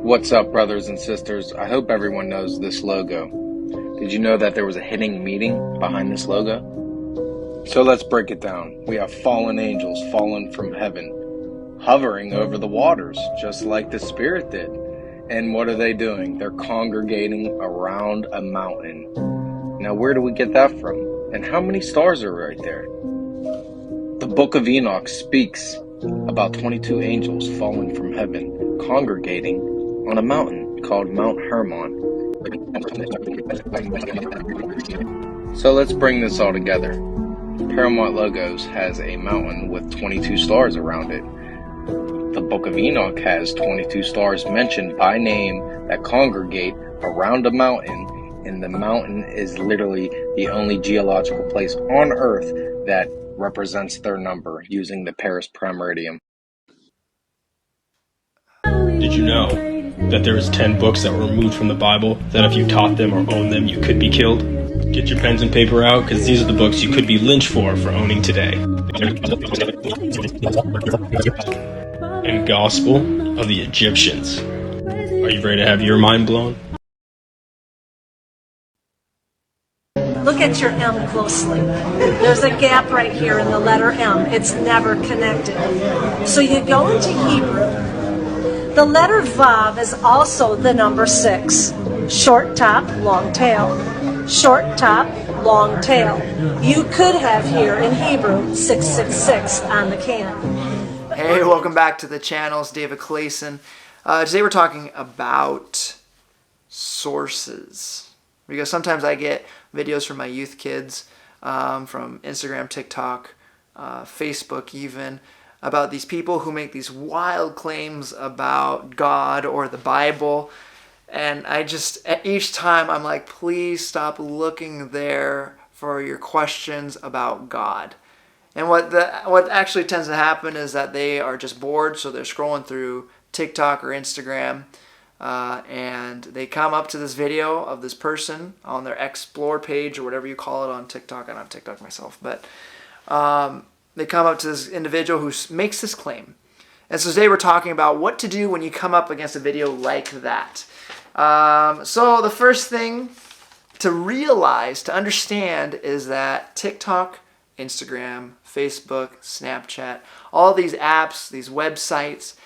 What's up, brothers and sisters? I hope everyone knows this logo. Did you know that there was a hidden meaning behind this logo? So let's break it down. We have fallen angels fallen from heaven, hovering over the waters, just like the Spirit did. And what are they doing? They're congregating around a mountain. Now, where do we get that from? And how many stars are right there? The book of Enoch speaks about 22 angels fallen from heaven, congregating on a mountain called Mount Hermon. So let's bring this all together. Paramount Logos has a mountain with 22 stars around it. The book of Enoch has 22 stars mentioned by name that congregate around a mountain, and the mountain is literally the only geological place on Earth that represents their number using the Paris Prime Meridian. Did you know that there is 10 books that were removed from the Bible that if you taught them or owned them, you could be killed? Get your pens and paper out, because these are the books you could be lynched for owning today. And Gospel of the Egyptians. Are you ready to have your mind blown? Look at your M closely. There's a gap right here in the letter M. It's never connected. So you go into Hebrew. The letter Vav is also the number 6. Short top, long tail. Short top, long tail. You could have here in Hebrew 666 on the can. Hey, welcome back to the channel. It's David Clayson. Today we're talking about sources. Because sometimes I get videos from my youth kids, from Instagram, TikTok, Facebook even, about these people who make these wild claims about God or the Bible. And each time I'm like, please stop looking there for your questions about God. And what actually tends to happen is that they are just bored, so they're scrolling through TikTok or Instagram, and they come up to this video of this person on their Explore page or whatever you call it on TikTok. I don't have TikTok myself, but they come up to this individual who makes this claim. And so today we're talking about what to do when you come up against a video like that. So the first thing to realize, to understand, is that TikTok, Instagram, Facebook, Snapchat, all these apps, these websites,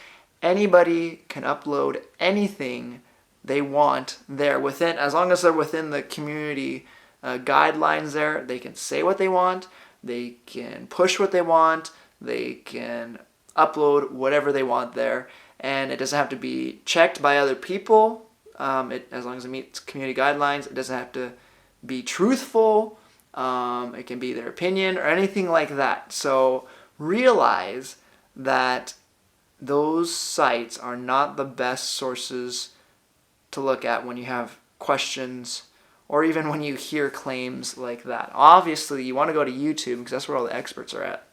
anybody can upload anything they want there within, as long as they're within the community guidelines there. They can say what they want, they can push what they want, they can upload whatever they want there, and it doesn't have to be checked by other people. As long as it meets community guidelines, it doesn't have to be truthful. It can be their opinion or anything like that. So realize that those sites are not the best sources to look at when you have questions or even when you hear claims like that. Obviously, you want to go to YouTube because that's where all the experts are at.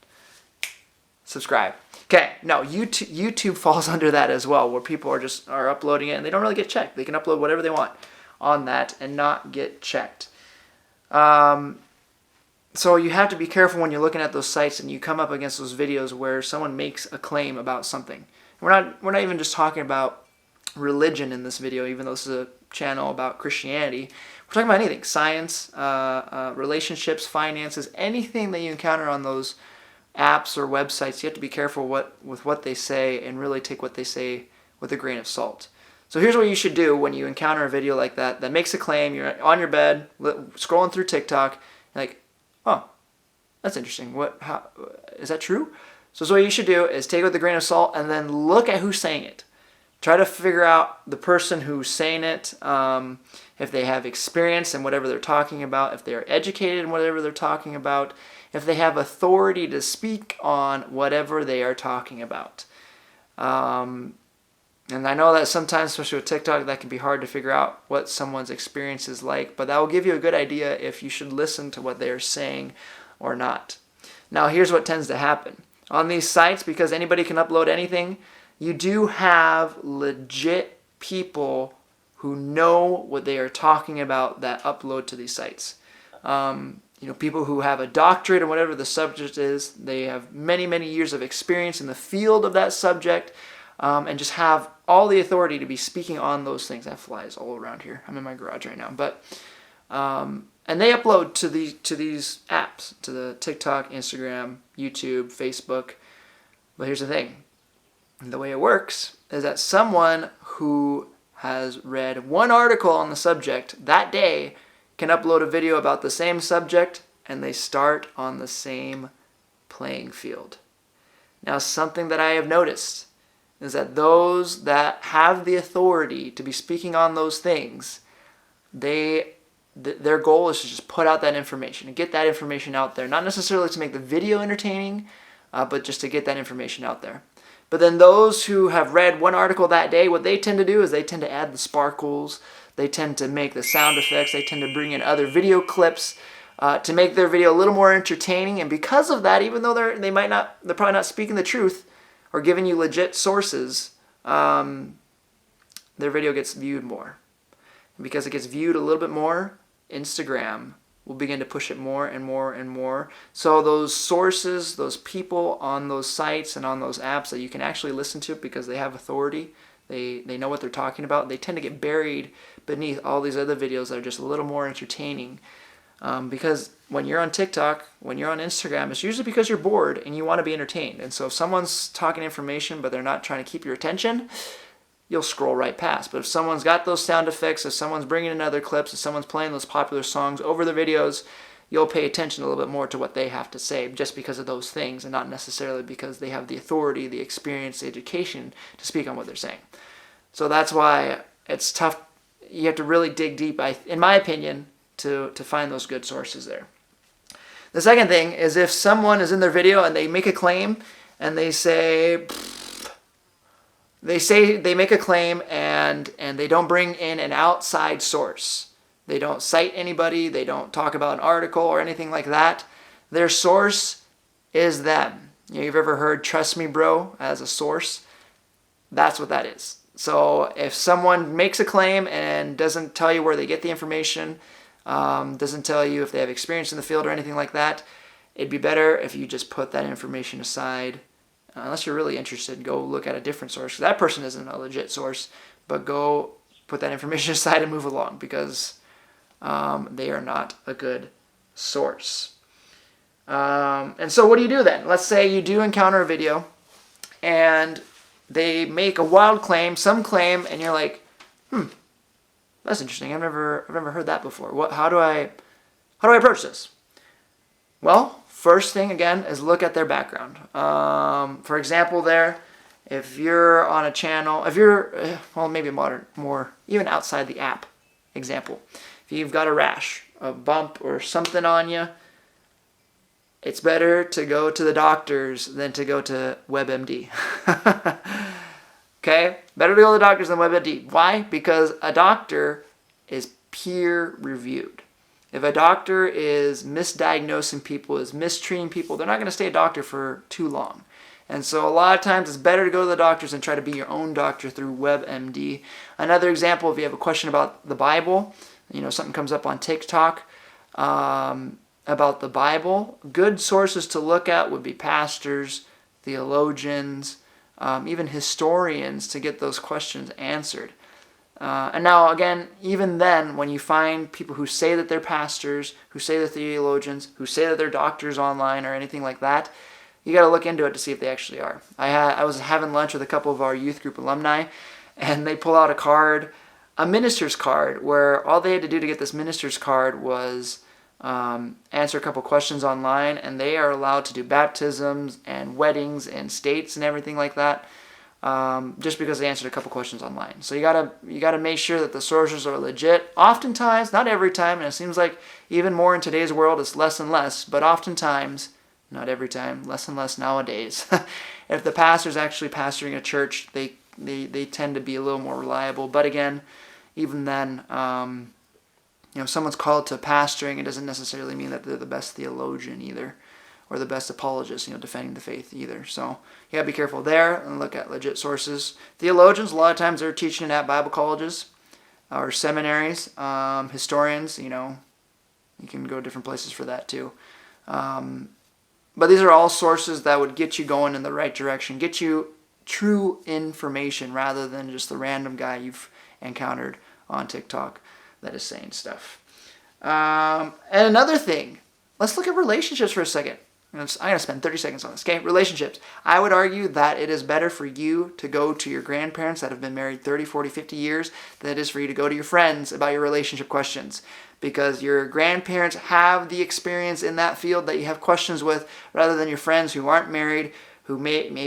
Subscribe. Okay, no, YouTube falls under that as well, where people are uploading it and they don't really get checked. They can upload whatever they want on that and not get checked. So you have to be careful when you're looking at those sites and you come up against those videos where someone makes a claim about something. We're not even just talking about religion in this video, even though this is a channel about Christianity. We're talking about anything: science, relationships, finances, anything that you encounter on those apps or websites. You have to be careful with what they say and really take what they say with a grain of salt. So here's what you should do when you encounter a video like that makes a claim. You're on your bed, scrolling through TikTok, like, oh, that's interesting. How is that true? So what you should do is take it with a grain of salt and then look at who's saying it. Try to figure out the person who's saying it, if they have experience in whatever they're talking about, if they're educated in whatever they're talking about, if they have authority to speak on whatever they are talking about. And I know that sometimes, especially with TikTok, that can be hard to figure out what someone's experience is like, but that will give you a good idea if you should listen to what they are saying or not. Now, here's what tends to happen. On these sites, because anybody can upload anything, you do have legit people who know what they are talking about that upload to these sites. People who have a doctorate or whatever the subject is. They have many, many years of experience in the field of that subject. and just have all the authority to be speaking on those things. That flies all around here. I'm in my garage right now, but and they upload to these apps, to the TikTok, Instagram, YouTube, Facebook. But here's the thing: the way it works is that someone who has read one article on the subject that day can upload a video about the same subject, and they start on the same playing field. Now, something that I have noticed is that those that have the authority to be speaking on those things, their goal is to just put out that information and get that information out there. Not necessarily to make the video entertaining, but just to get that information out there. But then those who have read one article that day, what they tend to do is they tend to add the sparkles, they tend to make the sound effects, they tend to bring in other video clips to make their video a little more entertaining. And because of that, even though they're probably not speaking the truth or giving you legit sources, their video gets viewed more. And because it gets viewed a little bit more, Instagram will begin to push it more and more and more. So those sources, those people on those sites and on those apps that you can actually listen to because they have authority, they know what they're talking about, they tend to get buried beneath all these other videos that are just a little more entertaining. Because when you're on TikTok, when you're on Instagram, it's usually because you're bored and you want to be entertained. And so if someone's talking information but they're not trying to keep your attention, you'll scroll right past. But if someone's got those sound effects, if someone's bringing in other clips, if someone's playing those popular songs over the videos, you'll pay attention a little bit more to what they have to say just because of those things and not necessarily because they have the authority, the experience, the education to speak on what they're saying. So that's why it's tough. You have to really dig deep, in my opinion, to find those good sources there. The second thing is if someone is in their video and they make a claim and they make a claim and they don't bring in an outside source. They don't cite anybody. They don't talk about an article or anything like that. Their source is them. You've ever heard "trust me, bro" as a source? That's what that is. So if someone makes a claim and doesn't tell you where they get the information, doesn't tell you if they have experience in the field or anything like that, it'd be better if you just put that information aside. Unless you're really interested, go look at a different source. That person isn't a legit source, but go put that information aside and move along because they are not a good source. And so what do you do then? Let's say you do encounter a video and they make a wild claim, some claim, and you're like, that's interesting. I've never heard that before. How do I approach this? Well, first thing again is look at their background. For example, if you're on a channel, maybe more even outside the app. Example, if you've got a rash, a bump, or something on you, it's better to go to the doctors than to go to WebMD. Okay? Better to go to the doctors than WebMD. Why? Because a doctor is peer-reviewed. If a doctor is misdiagnosing people, is mistreating people, they're not going to stay a doctor for too long. And so a lot of times it's better to go to the doctors and try to be your own doctor through WebMD. Another example, if you have a question about the Bible, something comes up on TikTok about the Bible, good sources to look at would be pastors, theologians, even historians to get those questions answered. And now, again, even then, when you find people who say that they're pastors, who say they're theologians, who say that they're doctors online or anything like that, you got to look into it to see if they actually are. I was having lunch with a couple of our youth group alumni, and they pull out a minister's card, where all they had to do to get this minister's card was answer a couple questions online, and they are allowed to do baptisms and weddings and states and everything like that. Just because they answered a couple questions online. So you gotta make sure that the sources are legit. Oftentimes, not every time, and it seems like even more in today's world, it's less and less, but oftentimes, not every time, less and less nowadays, if the pastor's actually pastoring a church, they tend to be a little more reliable. But again, even then, if someone's called to pastoring, it doesn't necessarily mean that they're the best theologian either, or the best apologist, defending the faith either. So you gotta be careful there and look at legit sources. Theologians, a lot of times they're teaching at Bible colleges or seminaries. Historians, you can go different places for that too. But these are all sources that would get you going in the right direction, get you true information rather than just the random guy you've encountered on TikTok that is saying stuff. And another thing, let's look at relationships for a second. I'm going to spend 30 seconds on this, okay? Relationships. I would argue that it is better for you to go to your grandparents that have been married 30, 40, 50 years than it is for you to go to your friends about your relationship questions. Because your grandparents have the experience in that field that you have questions with, rather than your friends who aren't married, who maybe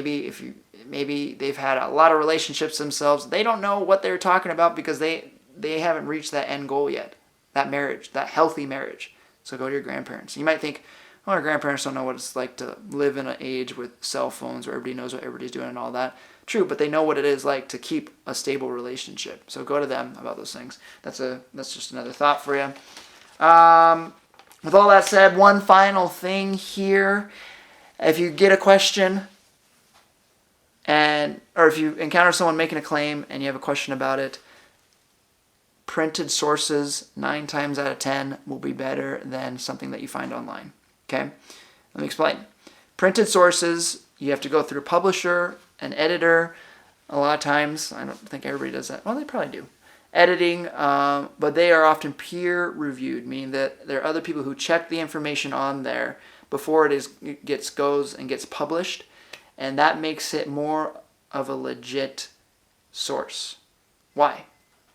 they've had a lot of relationships themselves. They don't know what they're talking about because they haven't reached that end goal yet, that marriage, that healthy marriage. So go to your grandparents. You might think, our grandparents don't know what it's like to live in an age with cell phones where everybody knows what everybody's doing and all that. True, but they know what it is like to keep a stable relationship. So go to them about those things. That's just another thought for you. With all that said, one final thing here. If you get a question or if you encounter someone making a claim and you have a question about it, printed sources 9 times out of 10 will be better than something that you find online. Okay, let me explain. Printed sources, you have to go through a publisher, an editor. A lot of times, I don't think everybody does that. Well, they probably do. Editing, but they are often peer reviewed, meaning that there are other people who check the information on there before it goes and gets published, and that makes it more of a legit source. Why?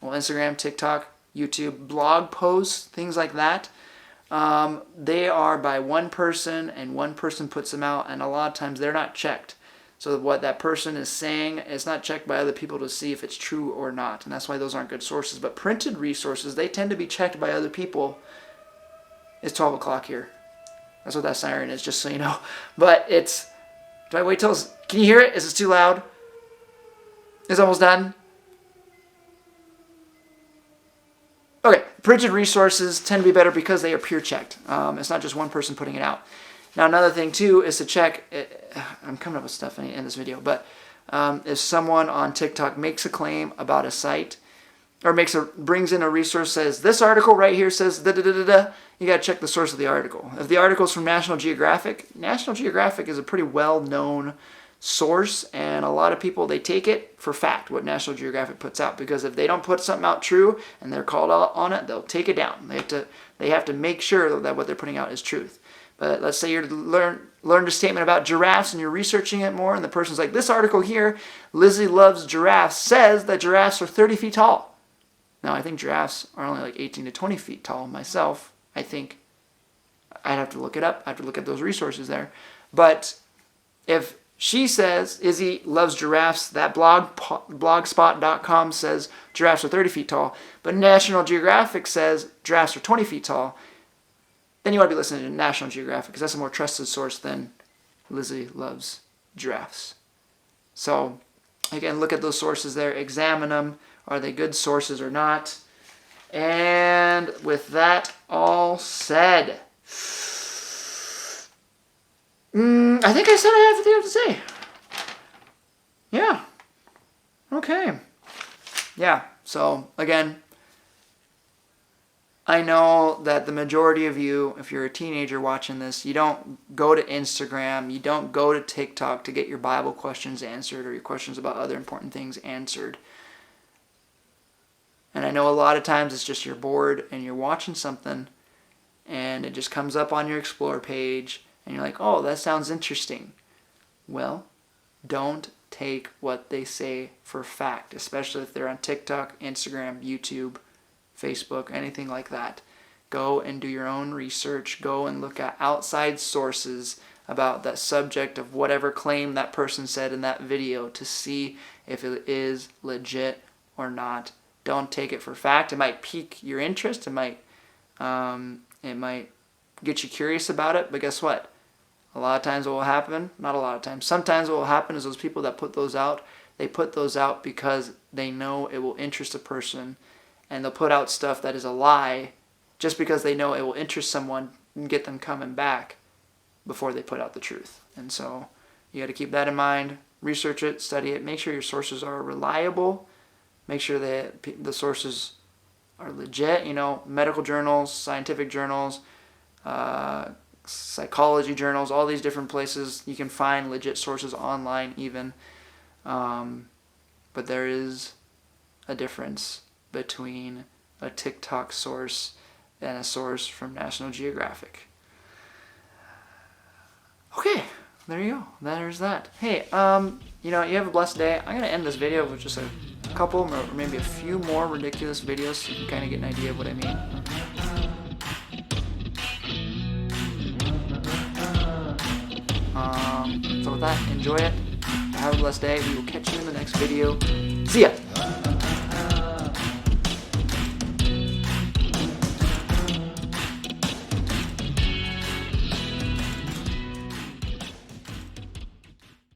Well, Instagram, TikTok, YouTube, blog posts, things like that. They are by one person and one person puts them out, and a lot of times they're not checked. So what that person is saying is not checked by other people to see if it's true or not, and that's why those aren't good sources. But printed resources, they tend to be checked by other people. It's 12 o'clock here. That's what that siren is, just so you know. But do I wait till can you hear it? Is it too loud? It's almost done. Okay, printed resources tend to be better because they are peer checked. It's not just one person putting it out. Now another thing too is to check, I'm coming up with stuff in this video, but if someone on TikTok makes a claim about a site, or brings in a resource, says, this article right here says da-da-da-da-da, you got to check the source of the article. If the article is from National Geographic is a pretty well-known source, and a lot of people, they take it for fact what National Geographic puts out, because if they don't put something out true and they're called out on it, they'll take it down. They have to make sure that what they're putting out is truth. But let's say you learned a statement about giraffes and you're researching it more, and the person's like, this article here, Lizzie Loves Giraffes, says that giraffes are 30 feet tall. Now, I think giraffes are only like 18 to 20 feet tall myself. I think I'd have to look it up. I have to look at those resources there. But if she says, Izzy loves giraffes, that blogspot.com says giraffes are 30 feet tall, but National Geographic says giraffes are 20 feet tall, then you want to be listening to National Geographic, because that's a more trusted source than Lizzie Loves Giraffes. So, again, look at those sources there, examine them. Are they good sources or not? And with that all said, I think I said I have everything I have to say. Yeah. Okay. Yeah. So, again, I know that the majority of you, if you're a teenager watching this, you don't go to Instagram, you don't go to TikTok to get your Bible questions answered or your questions about other important things answered. And I know a lot of times it's just you're bored and you're watching something and it just comes up on your Explore page and you're like, oh, that sounds interesting. Well, don't take what they say for fact, especially if they're on TikTok, Instagram, YouTube, Facebook, anything like that. Go and do your own research. Go and look at outside sources about that subject of whatever claim that person said in that video to see if it is legit or not. Don't take it for fact. It might pique your interest. It might get you curious about it. But guess what? A lot of times what will happen, not a lot of times, sometimes what will happen is those people that put those out, they put those out because they know it will interest a person. And they'll put out stuff that is a lie just because they know it will interest someone and get them coming back before they put out the truth. And so you got to keep that in mind. Research it, study it, make sure your sources are reliable. Make sure that the sources are legit, medical journals, scientific journals, psychology journals, all these different places. You can find legit sources online even. But there is a difference between a TikTok source and a source from National Geographic. Okay, there you go. There's that. Hey, you have a blessed day. I'm gonna end this video with just a couple, or maybe a few more ridiculous videos so you can kind of get an idea of what I mean. So with that, enjoy it. Have a blessed day. We will catch you in the next video. See ya!